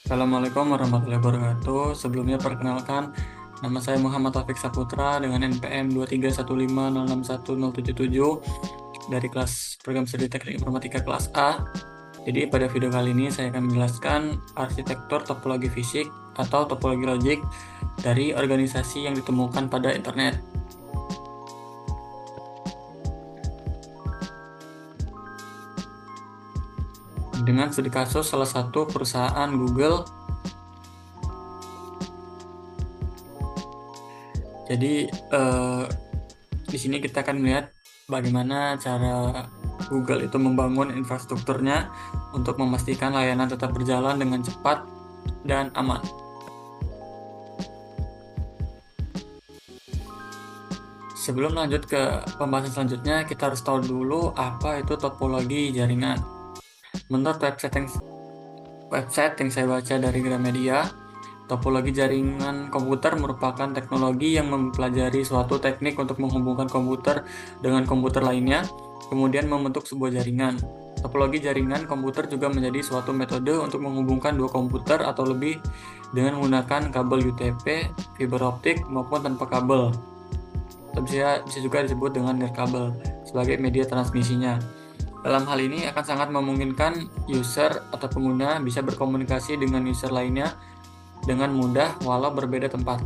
Assalamualaikum warahmatullahi wabarakatuh. Sebelumnya perkenalkan, nama saya Muhammad Taufik Saputra dengan NPM 231506177 dari kelas Program Studi Teknik Informatika kelas A. Jadi pada video kali ini saya akan menjelaskan arsitektur topologi fisik atau topologi logik dari organisasi yang ditemukan pada internet. Dengan studi kasus salah satu perusahaan Google. Jadi di sini kita akan melihat bagaimana cara Google itu membangun infrastrukturnya untuk memastikan layanan tetap berjalan dengan cepat dan aman. Sebelum lanjut ke pembahasan selanjutnya, kita harus tahu dulu apa itu topologi jaringan. Menurut website yang saya baca dari Gramedia, topologi jaringan komputer merupakan teknologi yang mempelajari suatu teknik untuk menghubungkan komputer dengan komputer lainnya, kemudian membentuk sebuah jaringan. Topologi jaringan komputer juga menjadi suatu metode untuk menghubungkan dua komputer atau lebih dengan menggunakan kabel UTP, fiber optik, maupun tanpa kabel. Bisa juga disebut dengan nirkabel sebagai media transmisinya. Dalam hal ini akan sangat memungkinkan user atau pengguna bisa berkomunikasi dengan user lainnya dengan mudah walau berbeda tempat.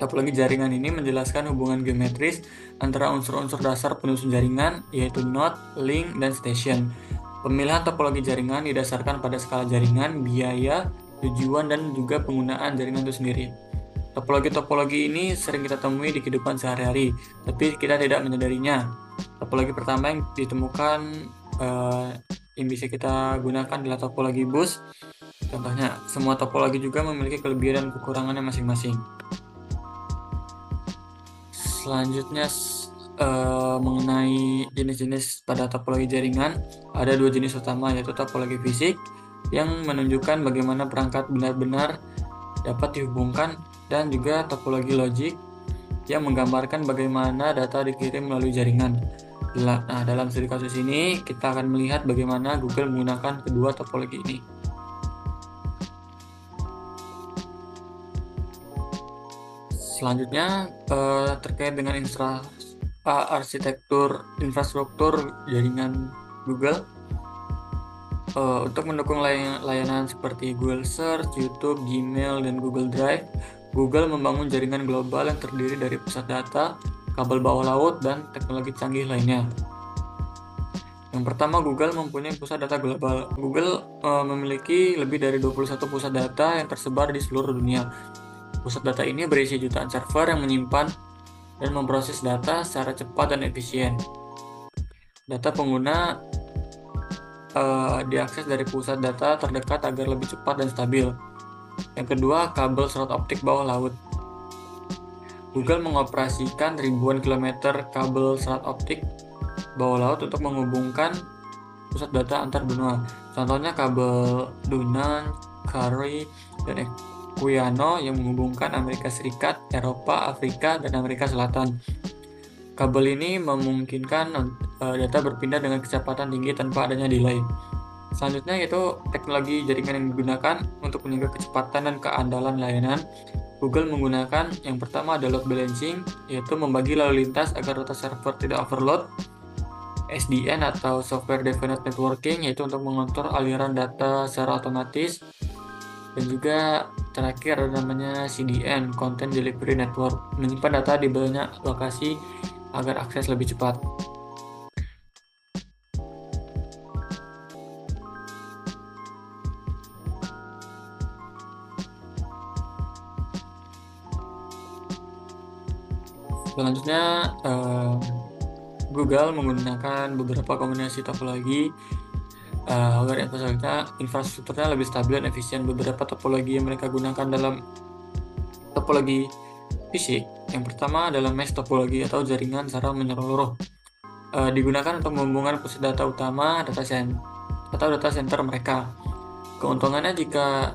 Topologi jaringan ini menjelaskan hubungan geometris antara unsur-unsur dasar penyusun jaringan, yaitu node, link, dan station. Pemilihan topologi jaringan didasarkan pada skala jaringan, biaya, tujuan, dan juga penggunaan jaringan itu sendiri. Topologi-topologi ini sering kita temui di kehidupan sehari-hari, tapi kita tidak menyadarinya. Topologi pertama yang ditemukan yang bisa kita gunakan adalah topologi bus. Contohnya, semua topologi juga memiliki kelebihan dan kekurangannya masing-masing. Selanjutnya mengenai jenis-jenis pada topologi jaringan, ada dua jenis utama, yaitu topologi fisik yang menunjukkan bagaimana perangkat benar-benar dapat dihubungkan, dan juga topologi logik yang menggambarkan bagaimana data dikirim melalui jaringan. Nah, dalam studi kasus ini kita akan melihat bagaimana Google menggunakan kedua topologi ini. Selanjutnya terkait dengan arsitektur infrastruktur jaringan Google. Untuk mendukung layanan seperti Google Search, YouTube, Gmail, dan Google Drive, Google membangun jaringan global yang terdiri dari pusat data, kabel bawah laut, dan teknologi canggih lainnya. Yang pertama, Google mempunyai pusat data global. Google memiliki lebih dari 21 pusat data yang tersebar di seluruh dunia. Pusat data ini berisi jutaan server yang menyimpan dan memproses data secara cepat dan efisien. Data pengguna diakses dari pusat data terdekat agar lebih cepat dan stabil. Yang kedua, kabel serat optik bawah laut. Google mengoperasikan ribuan kilometer kabel serat optik bawah laut untuk menghubungkan pusat data antar benua. Contohnya kabel Dunant, Curry, dan Equiano yang menghubungkan Amerika Serikat, Eropa, Afrika, dan Amerika Selatan. Kabel ini memungkinkan data berpindah dengan kecepatan tinggi tanpa adanya delay. Selanjutnya yaitu teknologi jaringan yang digunakan untuk menjaga kecepatan dan keandalan layanan. Google menggunakan yang pertama ada load balancing, yaitu membagi lalu lintas agar data server tidak overload. SDN atau Software Defined Networking, yaitu untuk mengontrol aliran data secara otomatis. Dan juga terakhir ada namanya CDN, Content Delivery Network, menyimpan data di banyak lokasi agar akses lebih cepat. Selanjutnya, Google menggunakan beberapa kombinasi topologi agar infrastrukturnya lebih stabil dan efisien. Beberapa topologi yang mereka gunakan dalam topologi fisik, yang pertama adalah mesh topologi atau jaringan secara menyeluruh. Digunakan untuk menghubungkan pusat data utama, data center mereka. Keuntungannya, jika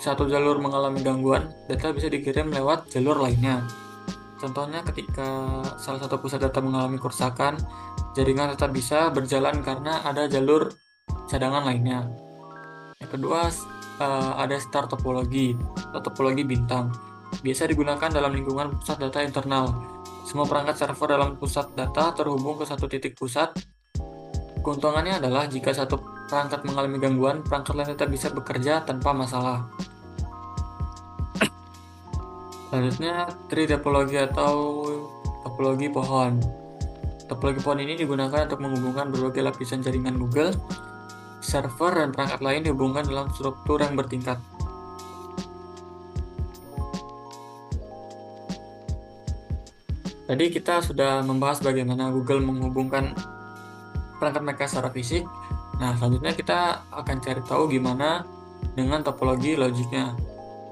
satu jalur mengalami gangguan, data bisa dikirim lewat jalur lainnya. Contohnya, ketika salah satu pusat data mengalami kerusakan, jaringan tetap bisa berjalan karena ada jalur cadangan lainnya. Yang kedua, ada star topologi atau topologi bintang. Biasa digunakan dalam lingkungan pusat data internal. Semua perangkat server dalam pusat data terhubung ke satu titik pusat. Keuntungannya adalah jika satu perangkat mengalami gangguan, perangkat lain tetap bisa bekerja tanpa masalah. Selanjutnya, tree topologi atau topologi pohon. Topologi pohon ini digunakan untuk menghubungkan berbagai lapisan jaringan Google, server, dan perangkat lain dihubungkan dalam struktur yang bertingkat. Tadi kita sudah membahas bagaimana Google menghubungkan perangkat mereka secara fisik. Nah, selanjutnya kita akan cari tahu gimana dengan topologi logiknya.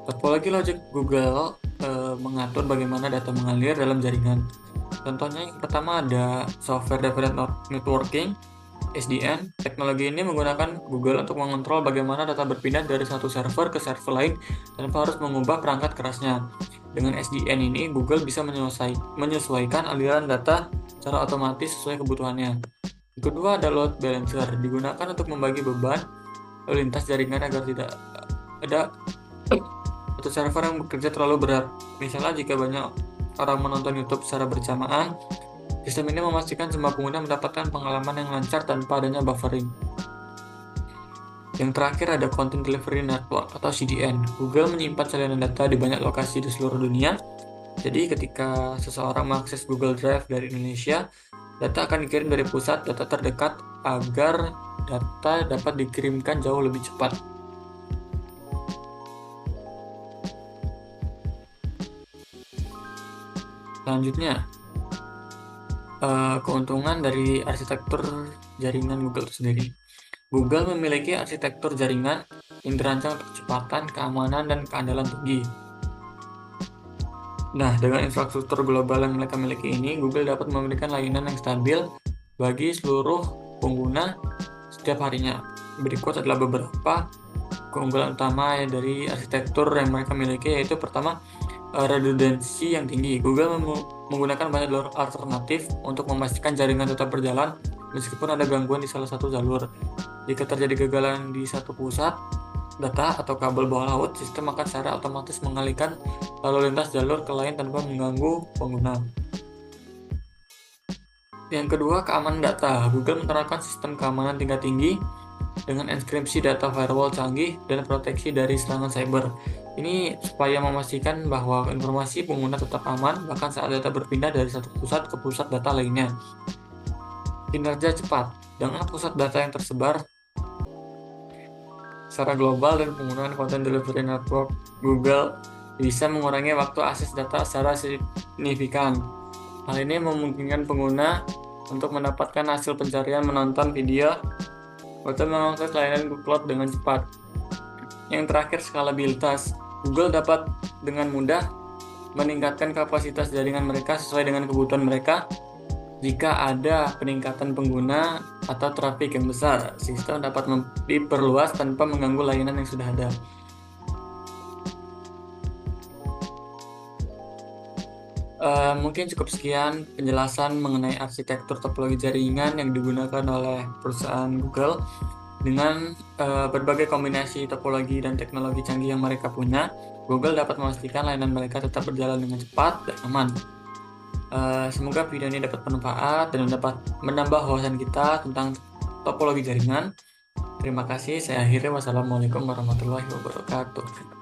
Topologi logik Google mengatur bagaimana data mengalir dalam jaringan. Contohnya yang pertama ada Software Defined Networking, SDN. Teknologi ini menggunakan Google untuk mengontrol bagaimana data berpindah dari satu server ke server lain tanpa harus mengubah perangkat kerasnya. Dengan SDN ini, Google bisa menyesuaikan aliran data secara otomatis sesuai kebutuhannya. Yang kedua ada load balancer, digunakan untuk membagi beban lalu lintas jaringan agar tidak ada satu server yang bekerja terlalu berat. Misalnya jika banyak orang menonton YouTube secara bersamaan, sistem ini memastikan semua pengguna mendapatkan pengalaman yang lancar tanpa adanya buffering. Yang terakhir ada Content Delivery Network atau CDN. Google menyimpan salinan data di banyak lokasi di seluruh dunia. Jadi ketika seseorang mengakses Google Drive dari Indonesia, data akan dikirim dari pusat data terdekat agar data dapat dikirimkan jauh lebih cepat. Selanjutnya, keuntungan dari arsitektur jaringan Google itu sendiri. Google memiliki arsitektur jaringan yang dirancang untuk kecepatan, keamanan, dan keandalan tinggi. Nah, dengan infrastruktur global yang mereka miliki ini, Google dapat memberikan layanan yang stabil bagi seluruh pengguna setiap harinya. Berikut adalah beberapa keunggulan utama dari arsitektur yang mereka miliki, yaitu pertama, redundansi yang tinggi. Google menggunakan banyak jalur alternatif untuk memastikan jaringan tetap berjalan meskipun ada gangguan di salah satu jalur. Jika terjadi kegagalan di satu pusat data atau kabel bawah laut, sistem akan secara otomatis mengalihkan lalu lintas jalur ke lain tanpa mengganggu pengguna. Yang kedua, keamanan data. Google menerapkan sistem keamanan tingkat tinggi dengan enkripsi data, firewall canggih, dan proteksi dari serangan cyber. Ini supaya memastikan bahwa informasi pengguna tetap aman bahkan saat data berpindah dari satu pusat ke pusat data lainnya. Kinerja cepat. Dengan pusat data yang tersebar secara global dan penggunaan Content Delivery Network, Google bisa mengurangi waktu akses data secara signifikan. Hal ini memungkinkan pengguna untuk mendapatkan hasil pencarian, menonton video, atau mengakses layanan Google Cloud dengan cepat. Yang terakhir, skalabilitas. Google dapat dengan mudah meningkatkan kapasitas jaringan mereka sesuai dengan kebutuhan mereka. Jika ada peningkatan pengguna atau trafik yang besar, sistem dapat diperluas tanpa mengganggu layanan yang sudah ada. Mungkin cukup sekian penjelasan mengenai arsitektur topologi jaringan yang digunakan oleh perusahaan Google. Dengan berbagai kombinasi topologi dan teknologi canggih yang mereka punya, Google dapat memastikan layanan mereka tetap berjalan dengan cepat dan aman. Semoga video ini dapat bermanfaat dan dapat menambah wawasan kita tentang topologi jaringan. Terima kasih, saya akhiri. Wassalamualaikum warahmatullahi wabarakatuh.